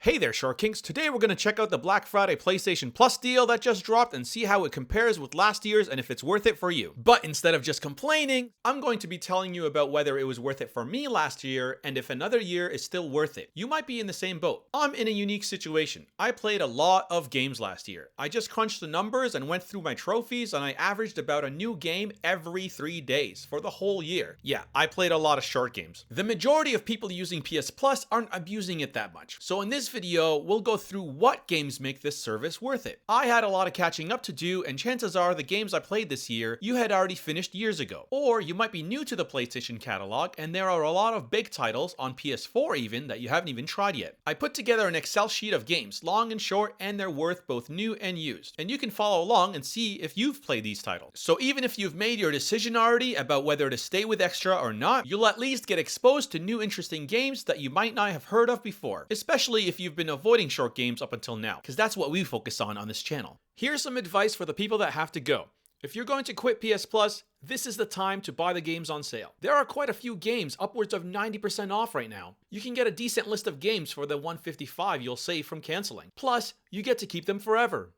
Hey there, Short Kings. Today we're going to check out the Black Friday PlayStation Plus deal that just dropped and see how it compares with last year's and if it's worth it for you. But instead of just complaining, I'm going to be telling you about whether it was worth it for me last year and if another year is still worth it. You might be in the same boat. I'm in a unique situation. I played a lot of games last year. I just crunched the numbers and went through my trophies and I averaged about a new game every 3 days for the whole year. Yeah, I played a lot of short games. The majority of people using PS Plus aren't abusing it that much. So in this video, we'll go through what games make this service worth it. I had a lot of catching up to do, and chances are the games I played this year, you had already finished years ago. Or you might be new to the PlayStation catalog, and there are a lot of big titles, on PS4 even, that you haven't even tried yet. I put together an Excel sheet of games, long and short, and they're worth both new and used. And you can follow along and see if you've played these titles. So even if you've made your decision already about whether to stay with Extra or not, you'll at least get exposed to new interesting games that you might not have heard of before, especially if you've been avoiding short games up until now, because that's what we focus on this channel. Here's some advice for the people that have to go. If you're going to quit PS Plus, this is the time to buy the games on sale. There are quite a few games upwards of 90% off right now. You can get a decent list of games for the $155 you'll save from canceling. Plus, you get to keep them forever.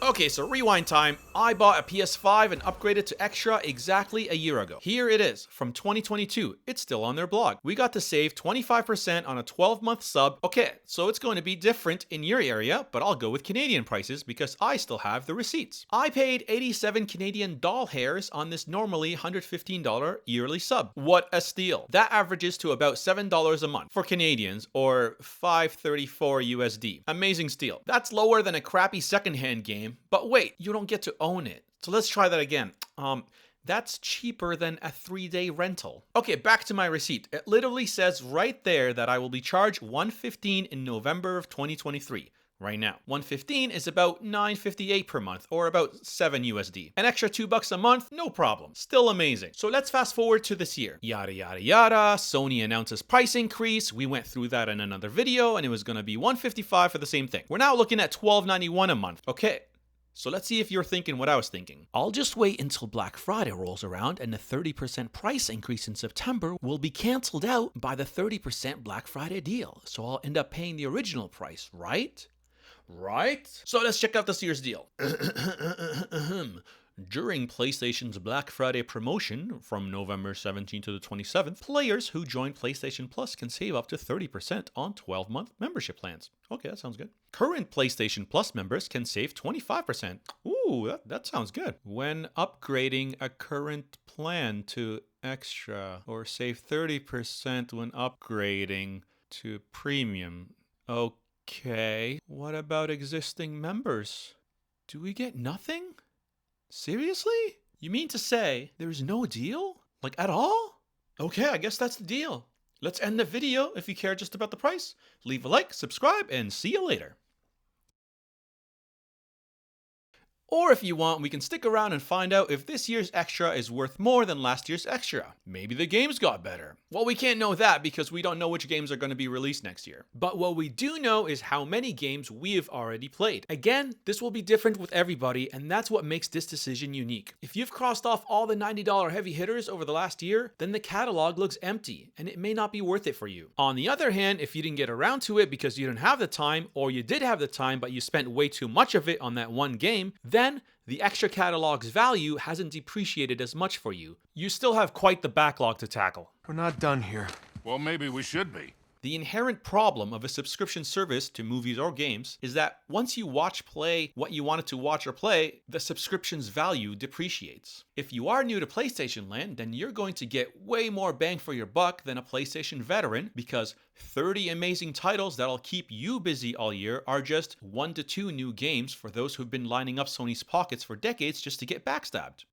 Okay, so rewind time. I bought a PS5 and upgraded to Extra exactly a year ago. Here it is, from 2022. It's still on their blog. We got to save 25% on a 12-month sub. Okay, so it's going to be different in your area, but I'll go with Canadian prices because I still have the receipts. I paid 87 Canadian doll hairs on this normally $115 yearly sub. What a steal. That averages to about $7 a month for Canadians, or $5.34 USD. Amazing steal. That's lower than a crappy secondhand game. But wait, you don't get to own it. So let's try that again. That's cheaper than a 3-day rental. Okay, back to my receipt. It literally says right there that I will be charged $115 in November of 2023. Right now. $115 is about $9.58 per month, or about $7 USD. An extra $2 a month, no problem. Still amazing. So let's fast forward to this year. Yada yada yada. Sony announces price increase. We went through that in another video, and it was gonna be $155 for the same thing. We're now looking at $12.91 a month. Okay. So let's see if you're thinking what I was thinking. I'll just wait until Black Friday rolls around and the 30% price increase in September will be canceled out by the 30% Black Friday deal. So I'll end up paying the original price, right? Right? So let's check out this year's deal. During PlayStation's Black Friday promotion from November 17th to the 27th, players who join PlayStation Plus can save up to 30% on 12-month membership plans. Okay, that sounds good. Current PlayStation Plus members can save 25%. Ooh, that sounds good. When upgrading a current plan to Extra, or save 30% when upgrading to Premium. Okay, what about existing members? Do we get nothing? Seriously? You mean to say there's no deal? Like at all? Okay, I guess that's the deal. Let's end the video. If you care just about the price, leave a like, subscribe, and see you later. Or if you want, we can stick around and find out if this year's Extra is worth more than last year's Extra. Maybe the games got better. Well, we can't know that because we don't know which games are going to be released next year. But what we do know is how many games we have already played. Again, this will be different with everybody, and that's what makes this decision unique. If you've crossed off all the $90 heavy hitters over the last year, then the catalog looks empty, and it may not be worth it for you. On the other hand, if you didn't get around to it because you didn't have the time, or you did have the time but you spent way too much of it on that one game, then the Extra catalog's value hasn't depreciated as much for you. You still have quite the backlog to tackle. We're not done here. Well, maybe we should be. The inherent problem of a subscription service to movies or games is that once you play what you wanted to watch or play, the subscription's value depreciates. If you are new to PlayStation Land, then you're going to get way more bang for your buck than a PlayStation veteran because 30 amazing titles that'll keep you busy all year are just 1 to 2 new games for those who've been lining up Sony's pockets for decades just to get backstabbed.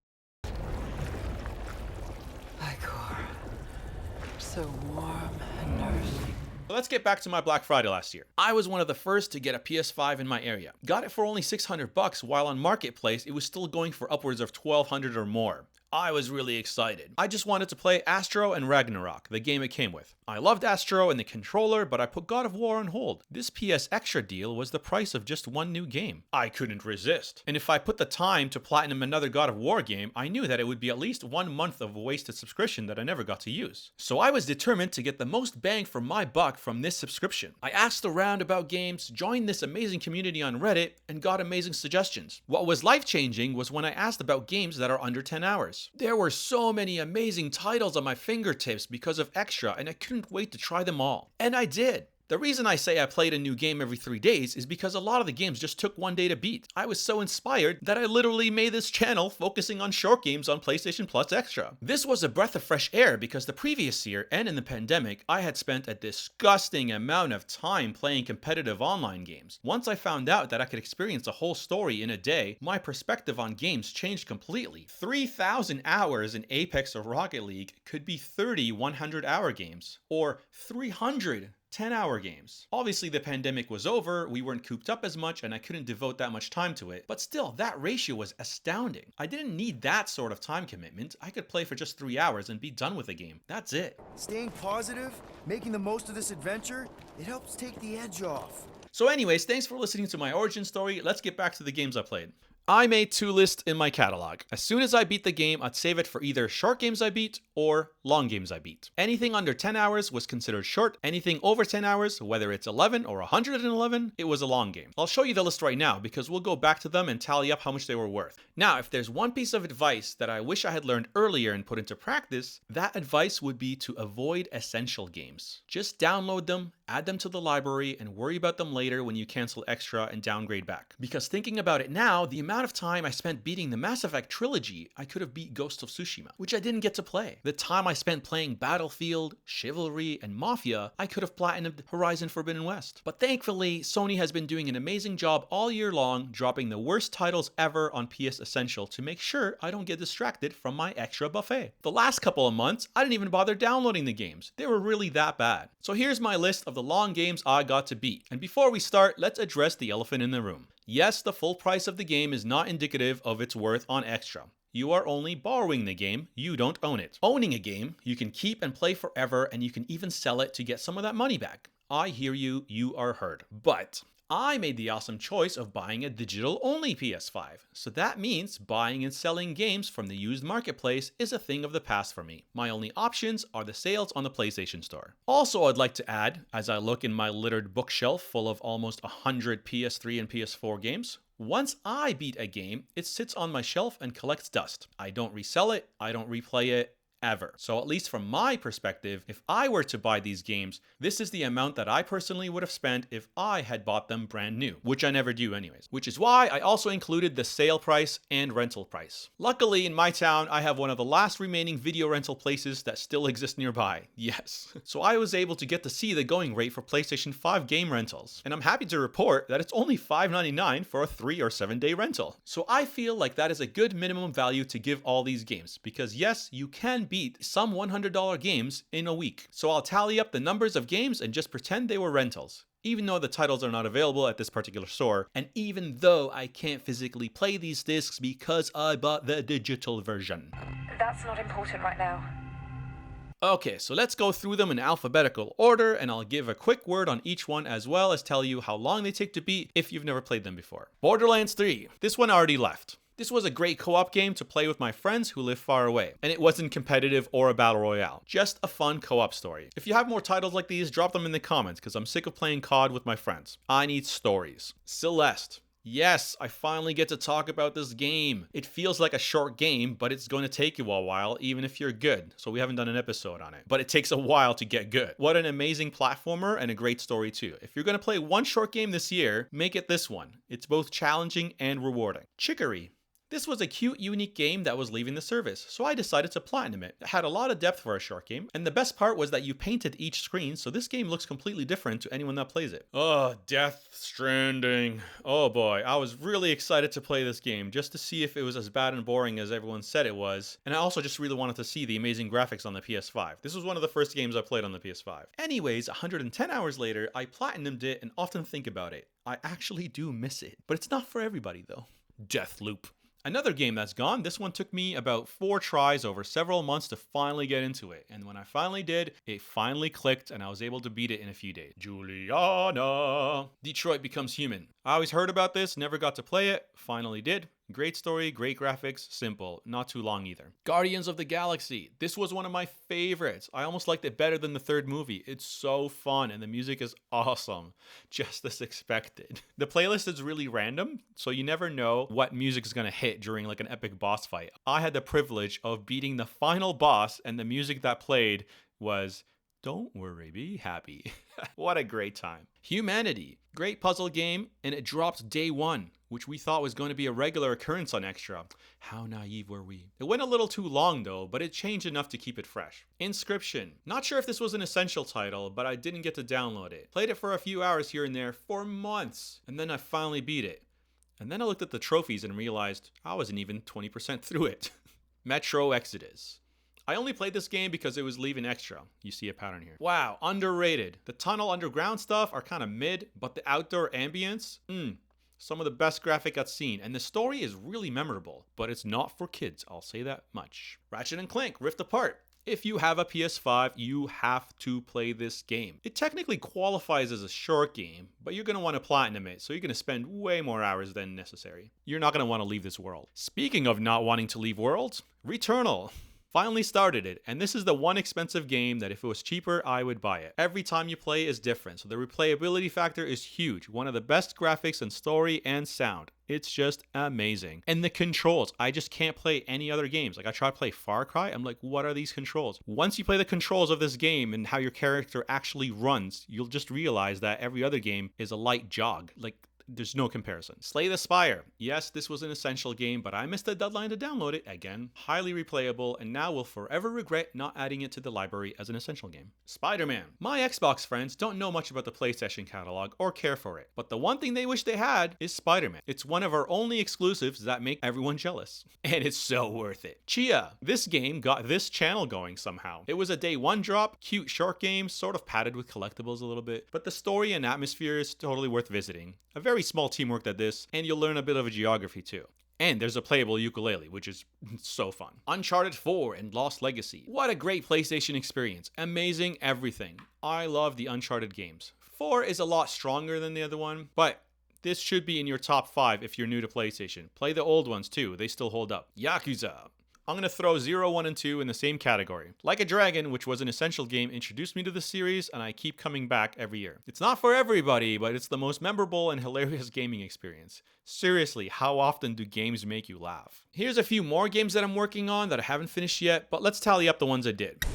So warm and nourishing. Let's get back to my Black Friday last year. I was one of the first to get a PS5 in my area. Got it for only $600 while on Marketplace it was still going for upwards of $1,200 or more. I was really excited. I just wanted to play Astro and Ragnarok, the game it came with. I loved Astro and the controller, but I put God of War on hold. This PS Extra deal was the price of just one new game. I couldn't resist. And if I put the time to platinum another God of War game, I knew that it would be at least 1 month of a wasted subscription that I never got to use. So I was determined to get the most bang for my buck from this subscription. I asked around about games, joined this amazing community on Reddit, and got amazing suggestions. What was life-changing was when I asked about games that are under 10 hours. There were so many amazing titles on my fingertips because of Extra, and I couldn't wait to try them all. And I did. The reason I say I played a new game every 3 days is because a lot of the games just took 1 day to beat. I was so inspired that I literally made this channel focusing on short games on PlayStation Plus Extra. This was a breath of fresh air because the previous year and in the pandemic, I had spent a disgusting amount of time playing competitive online games. Once I found out that I could experience a whole story in a day, my perspective on games changed completely. 3,000 hours in Apex or Rocket League could be 30 100-hour games, or 300 10-hour games. Obviously, the pandemic was over, we weren't cooped up as much, and I couldn't devote that much time to it, but still, that ratio was astounding. I didn't need that sort of time commitment. I could play for just 3 hours and be done with a game. That's it. Staying positive, making the most of this adventure, it helps take the edge off. So anyways, thanks for listening to my origin story. Let's get back to the games I played. I made 2 lists in my catalog. As soon as I beat the game, I'd save it for either short games I beat or long games I beat. Anything under 10 hours was considered short. Anything over 10 hours, whether it's 11 or 111, it was a long game. I'll show you the list right now because we'll go back to them and tally up how much they were worth. Now, if there's one piece of advice that I wish I had learned earlier and put into practice, that advice would be to avoid essential games. Just download them, add them to the library, and worry about them later when you cancel Extra and downgrade back. Because thinking about it now, the amount of time I spent beating the Mass Effect trilogy, I could have beat Ghost of Tsushima, which I didn't get to play. The time I spent playing Battlefield, Chivalry, and Mafia, I could have platinumed Horizon Forbidden West. But thankfully, Sony has been doing an amazing job all year long, dropping the worst titles ever on PS Essential to make sure I don't get distracted from my Extra buffet. The last couple of months, I didn't even bother downloading the games. They were really that bad. So here's my list of the long games I got to beat. And before we start, let's address the elephant in the room. Yes, the full price of the game is not indicative of its worth on Extra. You are only borrowing the game, you don't own it. Owning a game, you can keep and play forever, and you can even sell it to get some of that money back. I hear you, you are heard. But I made the awesome choice of buying a digital-only PS5. So that means buying and selling games from the used marketplace is a thing of the past for me. My only options are the sales on the PlayStation Store. Also, I'd like to add, as I look in my littered bookshelf full of almost 100 PS3 and PS4 games, once I beat a game, it sits on my shelf and collects dust. I don't resell it, I don't replay it, ever. So at least from my perspective, if I were to buy these games, this is the amount that I personally would have spent if I had bought them brand new, which I never do anyways, which is why I also included the sale price and rental price. Luckily in my town, I have one of the last remaining video rental places that still exist nearby. Yes. So I was able to get to see the going rate for PlayStation 5 game rentals, and I'm happy to report that it's only $5.99 for a 3 or 7 day rental. So I feel like that is a good minimum value to give all these games, because yes, you can beat some $100 games in a week. So I'll tally up the numbers of games and just pretend they were rentals, even though the titles are not available at this particular store, and even though I can't physically play these discs because I bought the digital version. That's not important right now. Okay, so let's go through them in alphabetical order, and I'll give a quick word on each one as well as tell you how long they take to beat if you've never played them before. Borderlands 3. This one already left. This was a great co-op game to play with my friends who live far away, and it wasn't competitive or a battle royale, just a fun co-op story. If you have more titles like these, drop them in the comments because I'm sick of playing COD with my friends. I need stories. Celeste. Yes, I finally get to talk about this game. It feels like a short game, but it's going to take you a while, even if you're good. So we haven't done an episode on it, but it takes a while to get good. What an amazing platformer and a great story too. If you're going to play one short game this year, make it this one. It's both challenging and rewarding. Chicory. This was a cute, unique game that was leaving the service, so I decided to platinum it. It had a lot of depth for a short game, and the best part was that you painted each screen, so this game looks completely different to anyone that plays it. Oh, Death Stranding. Oh boy, I was really excited to play this game, just to see if it was as bad and boring as everyone said it was, and I also just really wanted to see the amazing graphics on the PS5. This was one of the first games I played on the PS5. Anyways, 110 hours later, I platinumed it and often think about it. I actually do miss it, but it's not for everybody though. Deathloop. Another game that's gone, this one took me about 4 tries over several months to finally get into it. And when I finally did, it finally clicked and I was able to beat it in a few days. Juliana! Detroit Becomes Human. I always heard about this, never got to play it, finally did. Great story, great graphics, simple, not too long either. Guardians of the Galaxy. This was one of my favorites. I almost liked it better than the third movie. It's so fun and the music is awesome, just as expected. The playlist is really random, so you never know what music is going to hit during like an epic boss fight. I had the privilege of beating the final boss and the music that played was "Don't Worry, Be Happy." What a great time. Humanity. Great puzzle game, and it dropped day one, which we thought was going to be a regular occurrence on Extra. How naive were we? It went a little too long though, but it changed enough to keep it fresh. Inscription. Not sure if this was an essential title, but I didn't get to download it. Played it for a few hours here and there for months, and then I finally beat it. And then I looked at the trophies and realized I wasn't even 20% through it. Metro Exodus. I only played this game because it was leaving Extra. You see a pattern here. Wow, underrated. The tunnel underground stuff are kind of mid, but the outdoor ambience, some of the best graphic I've seen. And the story is really memorable, but it's not for kids, I'll say that much. Ratchet & Clank Rift Apart. If you have a PS5, you have to play this game. It technically qualifies as a short game, but you're going to want to platinum it, so you're going to spend way more hours than necessary. You're not going to want to leave this world. Speaking of not wanting to leave worlds, Returnal. Finally started it, and this is the one expensive game that if it was cheaper, I would buy it. Every time you play is different, so the replayability factor is huge. One of the best graphics and story and sound. It's just amazing. And the controls, I just can't play any other games. Like I try to play Far Cry, I'm like, what are these controls? Once you play the controls of this game and how your character actually runs, you'll just realize that every other game is a light jog. Like, there's no comparison. Slay the Spire. Yes, this was an essential game, but I missed the deadline to download it again. Highly replayable, and now will forever regret not adding it to the library as an essential game. Spider-Man. My Xbox friends don't know much about the PlayStation catalog or care for it, but the one thing they wish they had is Spider-Man. It's one of our only exclusives that make everyone jealous, and it's so worth it. Chia. This game got this channel going somehow. It was a day one drop, cute short game, sort of padded with collectibles a little bit, but the story and atmosphere is totally worth visiting. A very small team worked at this, and you'll learn a bit of a geography too. And there's a playable ukulele, which is so fun. Uncharted 4 and Lost Legacy. What a great PlayStation experience. Amazing everything. I love the Uncharted games. 4 is a lot stronger than the other one, but this should be in your top 5 if you're new to PlayStation. Play the old ones too, they still hold up. Yakuza. I'm going to throw 0, 1, and 2 in the same category. Like a Dragon, which was an essential game, introduced me to the series, and I keep coming back every year. It's not for everybody, but it's the most memorable and hilarious gaming experience. Seriously, how often do games make you laugh? Here's a few more games that I'm working on that I haven't finished yet, but let's tally up the ones I did.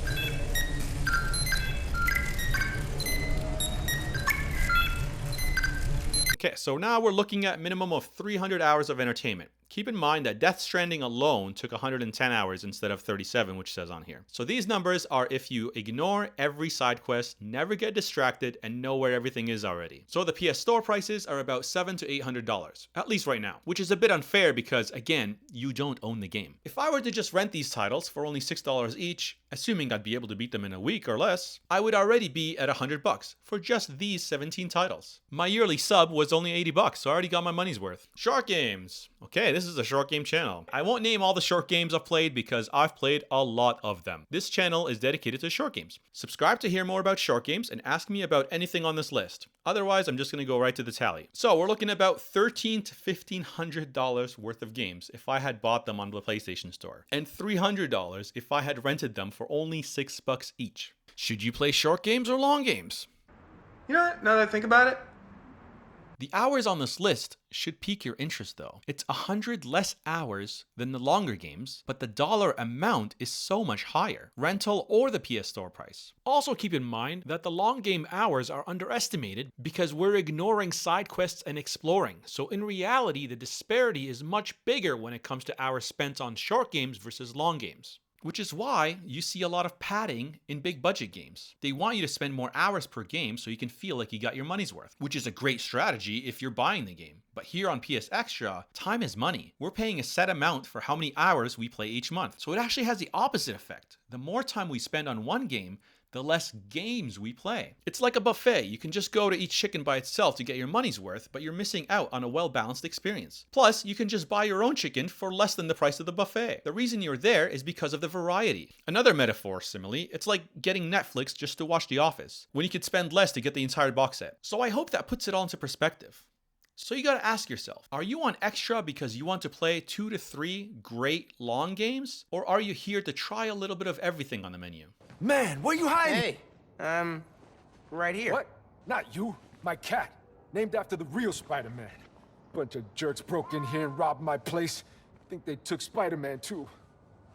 Okay, so now we're looking at minimum of 300 hours of entertainment. Keep in mind that Death Stranding alone took 110 hours instead of 37, which says on here. So these numbers are if you ignore every side quest, never get distracted, and know where everything is already. So the PS Store prices are about $700 to $800, at least right now, which is a bit unfair because, again, you don't own the game. If I were to just rent these titles for only $6 each, assuming I'd be able to beat them in a week or less, I would already be at $100 for just these 17 titles. My yearly sub was only $80, so I already got my money's worth. Short games. Okay, this is a short game channel. I won't name all the short games I've played because I've played a lot of them. This channel is dedicated to short games. Subscribe to hear more about short games and ask me about anything on this list. Otherwise, I'm just going to go right to the tally. So we're looking at about $1,300 to $1,500 worth of games if I had bought them on the PlayStation Store, and $300 if I had rented them for only $6 each. Should you play short games or long games? You know what, now that I think about it, The hours on this list should pique your interest though. It's 100 less hours than the longer games, but the dollar amount is so much higher, rental or the PS Store price. Also keep in mind that the long game hours are underestimated because we're ignoring side quests and exploring. So in reality, the disparity is much bigger when it comes to hours spent on short games versus long games. Which is why you see a lot of padding in big budget games. They want you to spend more hours per game so you can feel like you got your money's worth, which is a great strategy if you're buying the game. But here on PS Extra, time is money. We're paying a set amount for how many hours we play each month. So it actually has the opposite effect. The more time we spend on one game, the less games we play. It's like a buffet. You can just go to each chicken by itself to get your money's worth, but you're missing out on a well-balanced experience. Plus, you can just buy your own chicken for less than the price of the buffet. The reason you're there is because of the variety. Another metaphor simile, it's like getting Netflix just to watch The Office, when you could spend less to get the entire box set. So I hope that puts it all into perspective. So you gotta ask yourself, are you on extra because you want to play 2 to 3 great long games? Or are you here to try a little bit of everything on the menu? Man, where you hiding? Hey, right here. What? Not you. My cat. Named after the real Spider-Man. Bunch of jerks broke in here and robbed my place. Think they took Spider-Man too.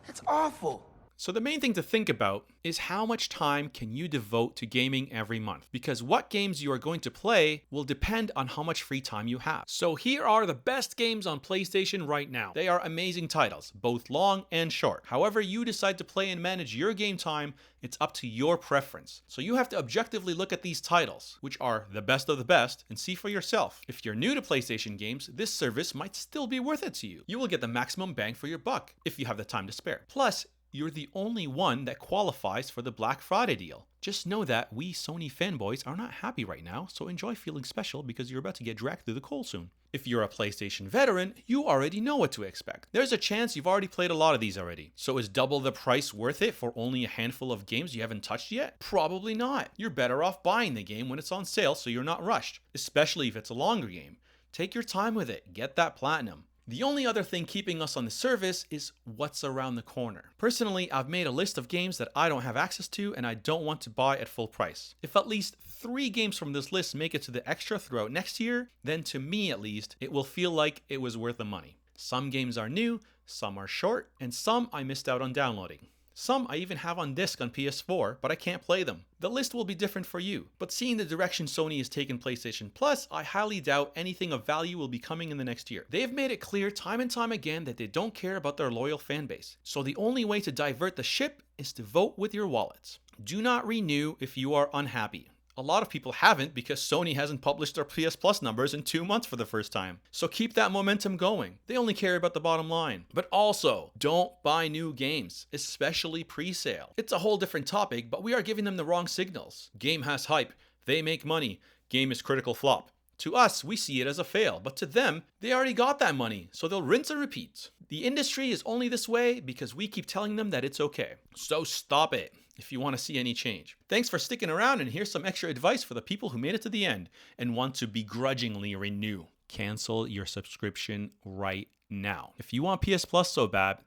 That's awful. So the main thing to think about is how much time can you devote to gaming every month? Because what games you are going to play will depend on how much free time you have. So here are the best games on PlayStation right now. They are amazing titles, both long and short. However you decide to play and manage your game time, it's up to your preference. So you have to objectively look at these titles, which are the best of the best, and see for yourself. If you're new to PlayStation games, this service might still be worth it to you. You will get the maximum bang for your buck if you have the time to spare. Plus, you're the only one that qualifies for the Black Friday deal. Just know that we Sony fanboys are not happy right now, so enjoy feeling special because you're about to get dragged through the coal soon. If you're a PlayStation veteran, you already know what to expect. There's a chance you've already played a lot of these already. So is double the price worth it for only a handful of games you haven't touched yet? Probably not. You're better off buying the game when it's on sale so you're not rushed, especially if it's a longer game. Take your time with it, get that platinum. The only other thing keeping us on the service is what's around the corner. Personally, I've made a list of games that I don't have access to and I don't want to buy at full price. If at least 3 games from this list make it to the extra throughout next year, then to me at least, it will feel like it was worth the money. Some games are new, some are short, and some I missed out on downloading. Some I even have on disc on PS4, but I can't play them. The list will be different for you, but seeing the direction Sony has taken PlayStation Plus, I highly doubt anything of value will be coming in the next year. They have made it clear time and time again that they don't care about their loyal fan base. So the only way to divert the ship is to vote with your wallets. Do not renew if you are unhappy. A lot of people haven't because Sony hasn't published their PS Plus numbers in 2 months for the first time. So keep that momentum going. They only care about the bottom line. But also, don't buy new games, especially pre-sale. It's a whole different topic, but we are giving them the wrong signals. Game has hype. They make money. Game is critical flop. To us, we see it as a fail, but to them, they already got that money, so they'll rinse and repeat. The industry is only this way because we keep telling them that it's okay. So stop it if you want to see any change. Thanks for sticking around, and here's some extra advice for the people who made it to the end and want to begrudgingly renew. Cancel your subscription right now. If you want PS Plus so bad,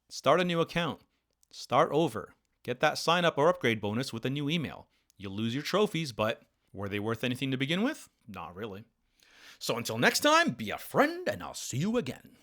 start a new account. Start over. Get that sign up or upgrade bonus with a new email. You'll lose your trophies, but were they worth anything to begin with? Not really. So until next time, be a friend and I'll see you again.